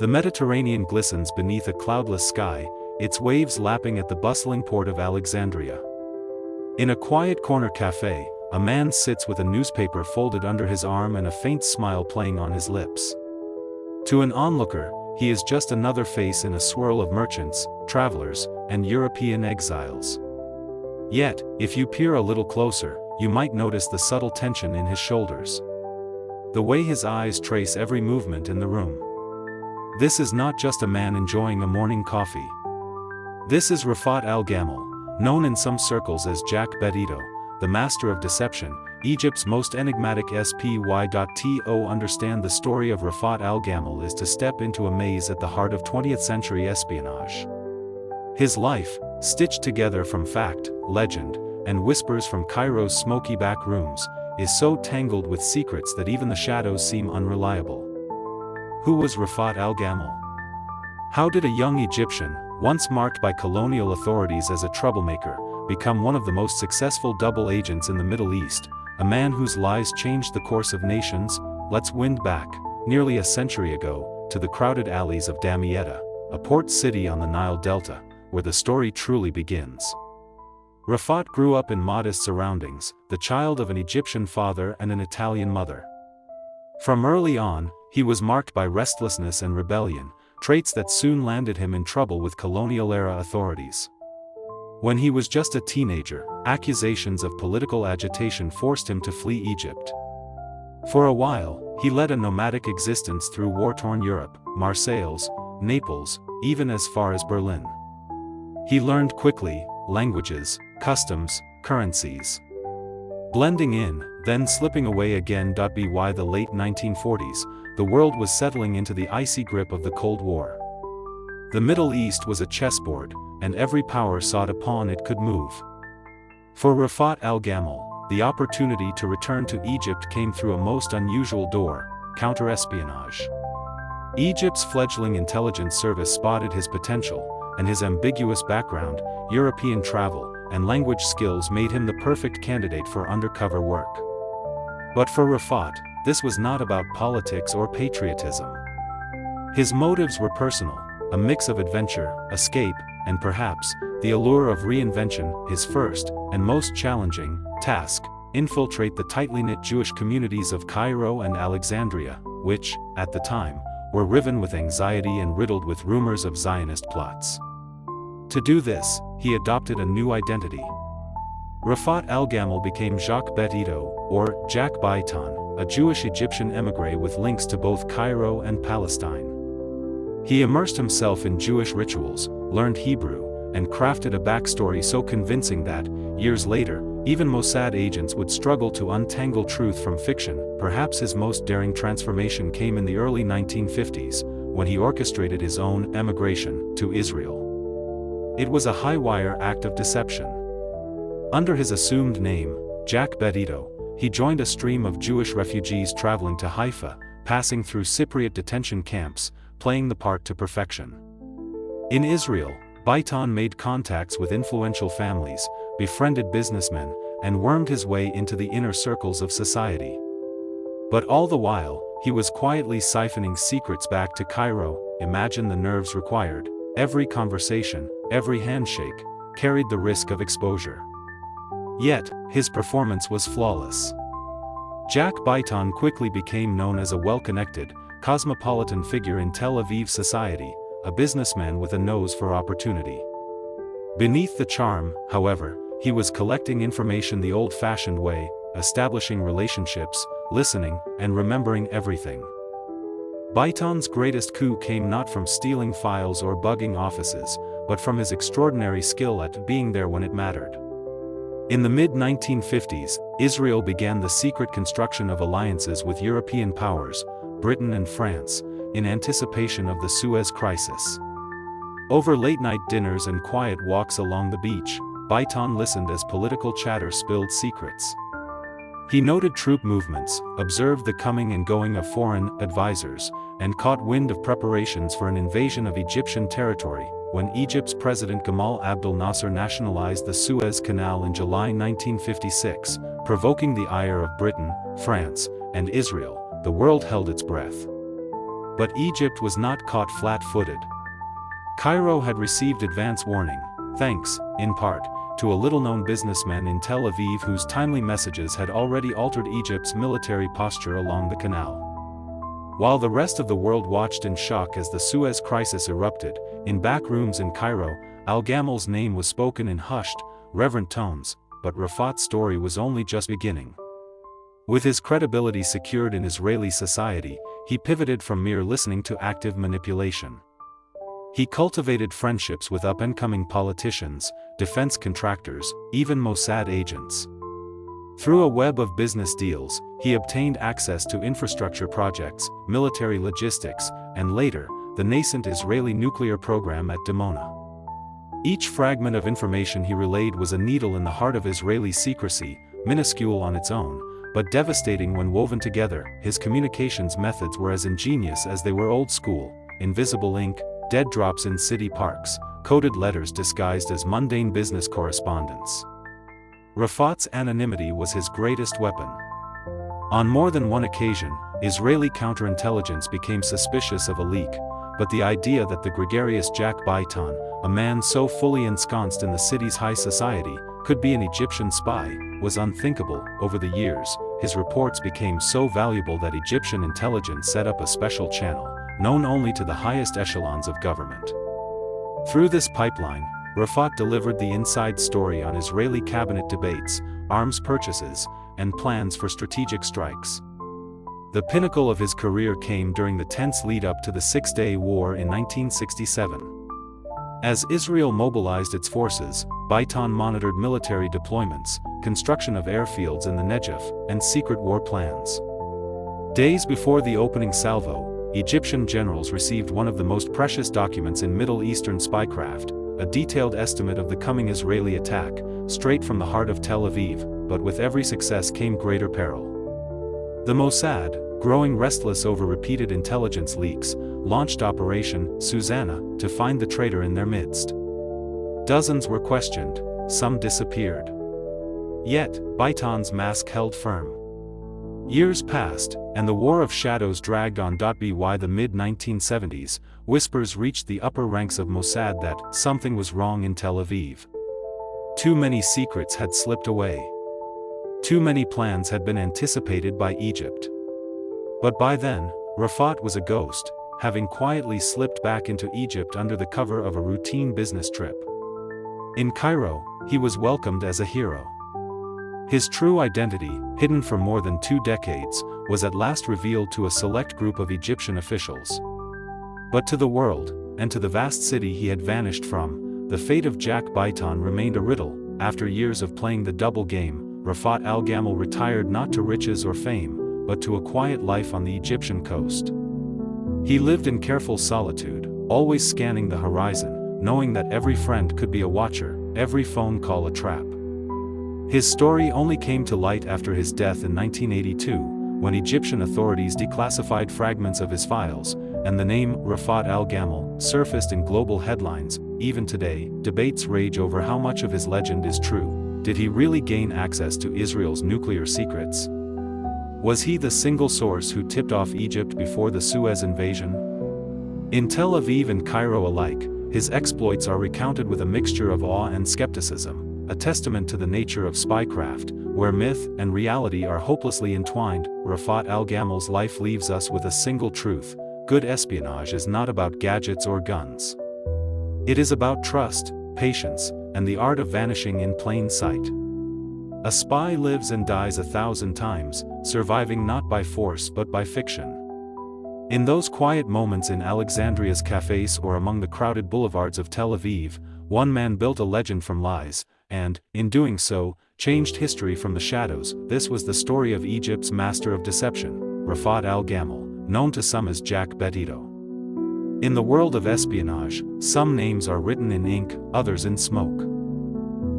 The Mediterranean glistens beneath a cloudless sky, its waves lapping at the bustling port of Alexandria. In a quiet corner cafe, a man sits with a newspaper folded under his arm and a faint smile playing on his lips. To an onlooker, he is just another face in a swirl of merchants, travelers, and European exiles. Yet, if you peer a little closer, you might notice the subtle tension in his shoulders. The way his eyes trace every movement in the room. This is not just a man enjoying a morning coffee. This is Rafat Al-Gamal, known in some circles as Jack Bet-Edo, the master of deception, Egypt's most enigmatic spy.to understand the story of Rafat Al-Gamal is to step into a maze at the heart of 20th century espionage. His life, stitched together from fact, legend, and whispers from Cairo's smoky back rooms, is so tangled with secrets that even the shadows seem unreliable. Who was Rafat Al-Gamal? How did a young Egyptian, once marked by colonial authorities as a troublemaker, become one of the most successful double agents in the Middle East, a man whose lies changed the course of nations? Let's wind back, nearly a century ago, to the crowded alleys of Damietta, a port city on the Nile Delta, where the story truly begins. Rafat grew up in modest surroundings, the child of an Egyptian father and an Italian mother. From early on, he was marked by restlessness and rebellion, traits that soon landed him in trouble with colonial-era authorities. When he was just a teenager, accusations of political agitation forced him to flee Egypt. For a while, he led a nomadic existence through war-torn Europe, Marseilles, Naples, even as far as Berlin. He learned quickly, languages, customs, currencies. Blending in, then slipping away again. By the late 1940s, the world was settling into the icy grip of the Cold War. The Middle East was a chessboard, and every power sought a pawn it could move. For Rafat Al-Gamal, the opportunity to return to Egypt came through a most unusual door: counter-espionage. Egypt's fledgling intelligence service spotted his potential, and his ambiguous background, European travel, and language skills made him the perfect candidate for undercover work. But for Rafat, this was not about politics or patriotism. His motives were personal, a mix of adventure, escape, and perhaps, the allure of reinvention. His first, and most challenging, task: infiltrate the tightly knit Jewish communities of Cairo and Alexandria, which, at the time, were riven with anxiety and riddled with rumors of Zionist plots. To do this, he adopted a new identity. Rafat Al-Gamal became Jacques Bet-Edo, or Jack Baitan, a Jewish Egyptian émigré with links to both Cairo and Palestine. He immersed himself in Jewish rituals, learned Hebrew, and crafted a backstory so convincing that, years later, even Mossad agents would struggle to untangle truth from fiction. Perhaps his most daring transformation came in the early 1950s, when he orchestrated his own emigration to Israel. It was a high-wire act of deception. Under his assumed name, Jack Bet-Edo, he joined a stream of Jewish refugees traveling to Haifa, passing through Cypriot detention camps, playing the part to perfection. In Israel, Baitan made contacts with influential families, befriended businessmen, and wormed his way into the inner circles of society. But all the while, he was quietly siphoning secrets back to Cairo. Imagine the nerves required. Every conversation, every handshake, carried the risk of exposure. Yet, his performance was flawless. Jack Baitan quickly became known as a well-connected, cosmopolitan figure in Tel Aviv society, a businessman with a nose for opportunity. Beneath the charm, however, he was collecting information the old-fashioned way, establishing relationships, listening, and remembering everything. Baitan's greatest coup came not from stealing files or bugging offices, but from his extraordinary skill at being there when it mattered. In the mid-1950s, Israel began the secret construction of alliances with European powers, Britain and France, in anticipation of the Suez Crisis. Over late-night dinners and quiet walks along the beach, Baitan listened as political chatter spilled secrets. He noted troop movements, observed the coming and going of foreign advisors, and caught wind of preparations for an invasion of Egyptian territory, when Egypt's President Gamal Abdel Nasser nationalized the Suez Canal in July 1956, provoking the ire of Britain, France, and Israel. The world held its breath. But Egypt was not caught flat-footed. Cairo had received advance warning, thanks, in part, to a little-known businessman in Tel Aviv whose timely messages had already altered Egypt's military posture along the canal. While the rest of the world watched in shock as the Suez Crisis erupted, in back rooms in Cairo, Al-Gamal's name was spoken in hushed, reverent tones, but Rafat's story was only just beginning. With his credibility secured in Israeli society, he pivoted from mere listening to active manipulation. He cultivated friendships with up-and-coming politicians, defense contractors, even Mossad agents. Through a web of business deals, he obtained access to infrastructure projects, military logistics, and later, the nascent Israeli nuclear program at Dimona. Each fragment of information he relayed was a needle in the heart of Israeli secrecy, minuscule on its own, but devastating when woven together. His communications methods were as ingenious as they were old-school: invisible ink, dead drops in city parks, coded letters disguised as mundane business correspondence. Rafat's anonymity was his greatest weapon. On more than one occasion, Israeli counterintelligence became suspicious of a leak, but the idea that the gregarious Jack Baitan, a man so fully ensconced in the city's high society, could be an Egyptian spy, was unthinkable. Over the years, his reports became so valuable that Egyptian intelligence set up a special channel, known only to the highest echelons of government. Through this pipeline, Rafat delivered the inside story on Israeli cabinet debates, arms purchases, and plans for strategic strikes. The pinnacle of his career came during the tense lead-up to the Six-Day War in 1967. As Israel mobilized its forces, Baitan monitored military deployments, construction of airfields in the Negev, and secret war plans. Days before the opening salvo, Egyptian generals received one of the most precious documents in Middle Eastern spycraft, a detailed estimate of the coming Israeli attack, straight from the heart of Tel Aviv. But with every success came greater peril. The Mossad, growing restless over repeated intelligence leaks, launched Operation Susanna to find the traitor in their midst. Dozens were questioned, some disappeared. Yet, Baitan's mask held firm. Years passed, and the War of Shadows dragged on. By the mid-1970s, whispers reached the upper ranks of Mossad that something was wrong in Tel Aviv. Too many secrets had slipped away. Too many plans had been anticipated by Egypt. But by then, Rafat was a ghost, having quietly slipped back into Egypt under the cover of a routine business trip. In Cairo, he was welcomed as a hero. His true identity, hidden for more than 2 decades, was at last revealed to a select group of Egyptian officials. But to the world, and to the vast city he had vanished from, the fate of Jack Baitan remained a riddle. After years of playing the double game, Rafat Al-Gamal retired not to riches or fame, but to a quiet life on the Egyptian coast. He lived in careful solitude, always scanning the horizon, knowing that every friend could be a watcher, every phone call a trap. His story only came to light after his death in 1982, when Egyptian authorities declassified fragments of his files, and the name Rafat Al-Gamal surfaced in global headlines. Even today, debates rage over how much of his legend is true. Did he really gain access to Israel's nuclear secrets? Was he the single source who tipped off Egypt before the Suez invasion? In Tel Aviv and Cairo alike, his exploits are recounted with a mixture of awe and skepticism, a testament to the nature of spycraft, where myth and reality are hopelessly entwined. Rafat Al-Gamal's life leaves us with a single truth: good espionage is not about gadgets or guns. It is about trust, patience, and the art of vanishing in plain sight. A spy lives and dies 1,000 times, surviving not by force but by fiction. In those quiet moments in Alexandria's cafes or among the crowded boulevards of Tel Aviv, one man built a legend from lies, and, in doing so, changed history from the shadows. This was the story of Egypt's master of deception, Rafat Al-Gamal, known to some as Jack Betito. In the world of espionage, some names are written in ink, others in smoke.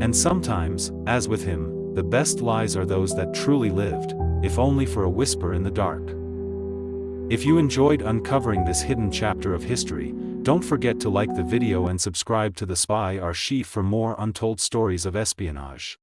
And sometimes, as with him, the best lies are those that truly lived, if only for a whisper in the dark. If you enjoyed uncovering this hidden chapter of history, don't forget to like the video and subscribe to the Spy Archive for more untold stories of espionage.